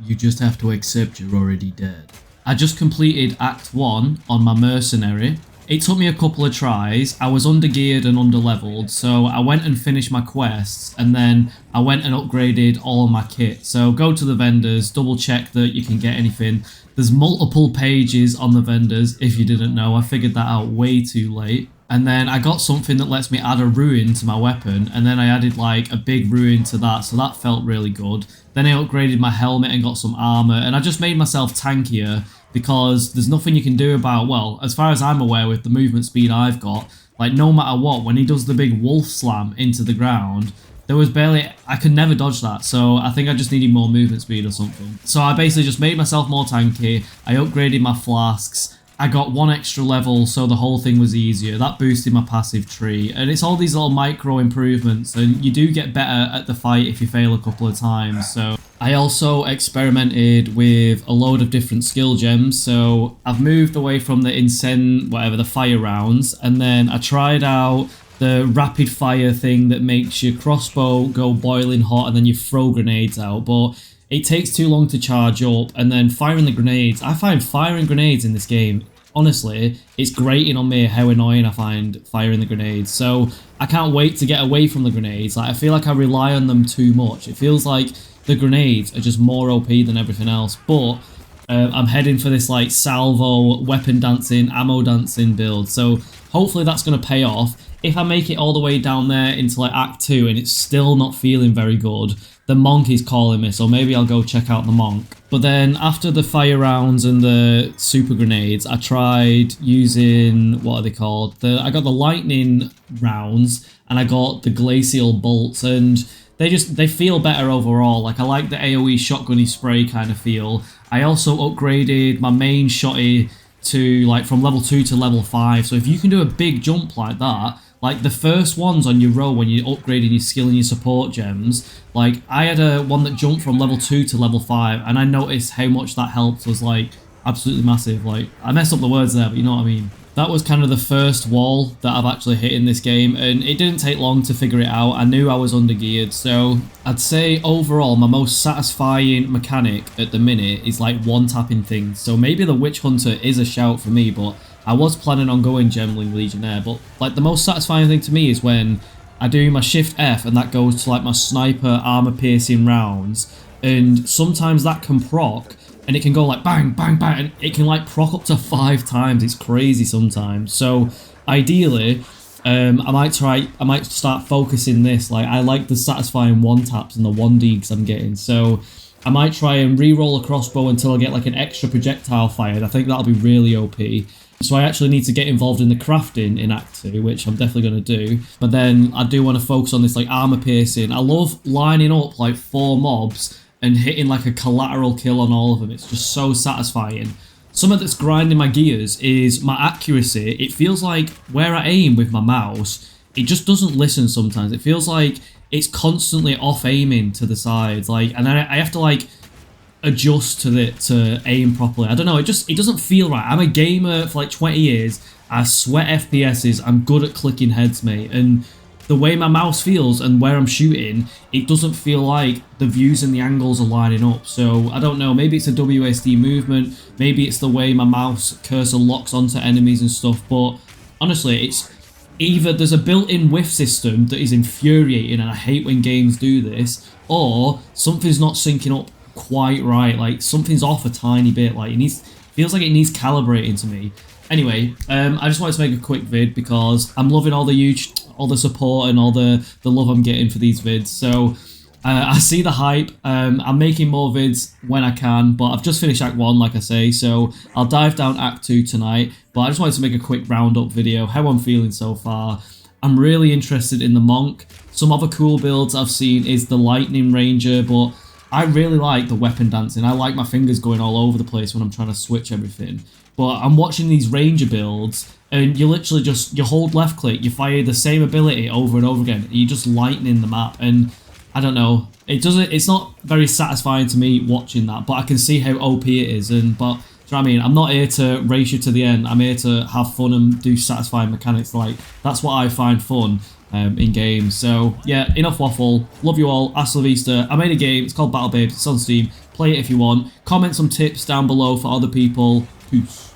you just have to accept you're already dead. I just completed Act 1 on my Mercenary. It took me a couple of tries. I was undergeared and underleveled, so I went and finished my quests, and then I went and upgraded all of my kit. So go to the vendors, double check that you can get anything. There's multiple pages on the vendors, if you didn't know. I figured that out way too late. And then I got something that lets me add a ruin to my weapon, and then I added like a big ruin to that, so that felt really good. Then I upgraded my helmet and got some armor, and I just made myself tankier because there's nothing you can do about, well, as far as I'm aware with the movement speed I've got, like no matter what, when he does the big wolf slam into the ground, there was barely, I could never dodge that, so I think I just needed more movement speed or something. So I basically just made myself more tanky, I upgraded my flasks, I got 1 extra level, so the whole thing was easier. That boosted my passive tree, and it's all these little micro improvements, and you do get better at the fight if you fail a couple of times. So I also experimented with a load of different skill gems, so I've moved away from the the fire rounds, and then I tried out the rapid fire thing that makes your crossbow go boiling hot and then you throw grenades out, but it takes too long to charge up. And then firing the grenades, I find firing grenades in this game, honestly, it's grating on me how annoying I find firing the grenades. So I can't wait to get away from the grenades. Like, I feel like I rely on them too much. It feels like the grenades are just more OP than everything else. But I'm heading for this like salvo, weapon dancing, ammo dancing build. So hopefully that's going to pay off. If I make it all the way down there into like Act 2 and it's still not feeling very good, the monk is calling me, so maybe I'll go check out the monk. But then after the fire rounds and the super grenades, I tried using, what are they called? I got the lightning rounds and I got the glacial bolts, and they feel better overall. Like, I like the AoE shotgunny spray kind of feel. I also upgraded my main shotty to like from level 2 to level 5. So if you can do a big jump like that, like the first ones on your row when you're upgrading your skill and your support gems, like I had one that jumped from level 2 to level 5, and I noticed how much that helped was like absolutely massive. Like, I messed up the words there, but you know what I mean. That was kind of the first wall that I've actually hit in this game, and it didn't take long to figure it out. I knew I was undergeared, so I'd say overall my most satisfying mechanic at the minute is like one-tapping things. So maybe the Witch Hunter is a shout for me, but I was planning on going Gemling Legionnaire. But like the most satisfying thing to me is when I do my Shift F and that goes to like my sniper armor piercing rounds, and sometimes that can proc, and it can go like bang, bang, bang, and it can like proc up to 5 times. It's crazy sometimes. So ideally, I might start focusing this. Like, I like the satisfying one taps and the 1Ds I'm getting. So I might try and re-roll a crossbow until I get like an extra projectile fired. I think that'll be really OP. So I actually need to get involved in the crafting in Act 2, which I'm definitely going to do. But then I do want to focus on this like armor piercing. I love lining up like 4 mobs and hitting like a collateral kill on all of them. It's just so satisfying. Something that's grinding my gears is my accuracy. It feels like where I aim with my mouse, it just doesn't listen sometimes. It feels like it's constantly off aiming to the sides. Like, and I have to like adjust to aim properly. I don't know, it doesn't feel right. I'm a gamer for like 20 years. I sweat FPSs. I'm good at clicking heads, mate. And the way my mouse feels and where I'm shooting, it doesn't feel like the views and the angles are lining up. So I don't know, maybe it's a WSD movement, maybe it's the way my mouse cursor locks onto enemies and stuff, but honestly, it's either there's a built-in whiff system that is infuriating and I hate when games do this, or something's not syncing up quite right. Like, something's off a tiny bit. Like, feels like it needs calibrating to me. Anyway, I just wanted to make a quick vid because I'm loving all the support and all the love I'm getting for these vids. So I see the hype. I'm making more vids when I can, but I've just finished Act 1, like I say, so I'll dive down Act 2 tonight. But I just wanted to make a quick roundup video, how I'm feeling so far. I'm really interested in the Monk. Some other cool builds I've seen is the Lightning Ranger, but I really like the weapon dancing. I like my fingers going all over the place when I'm trying to switch everything. But I'm watching these Ranger builds, and you literally just, you hold left click, you fire the same ability over and over again, and you're just lightning the map. And I don't know, it's not very satisfying to me watching that, but I can see how OP it is. But do you know what I mean? I'm not here to race you to the end. I'm here to have fun and do satisfying mechanics. Like, that's what I find fun in games. So yeah, enough waffle. Love you all. Hasta la vista. I made a game. It's called Battle Babes. It's on Steam. Play it if you want. Comment some tips down below for other people. Peace.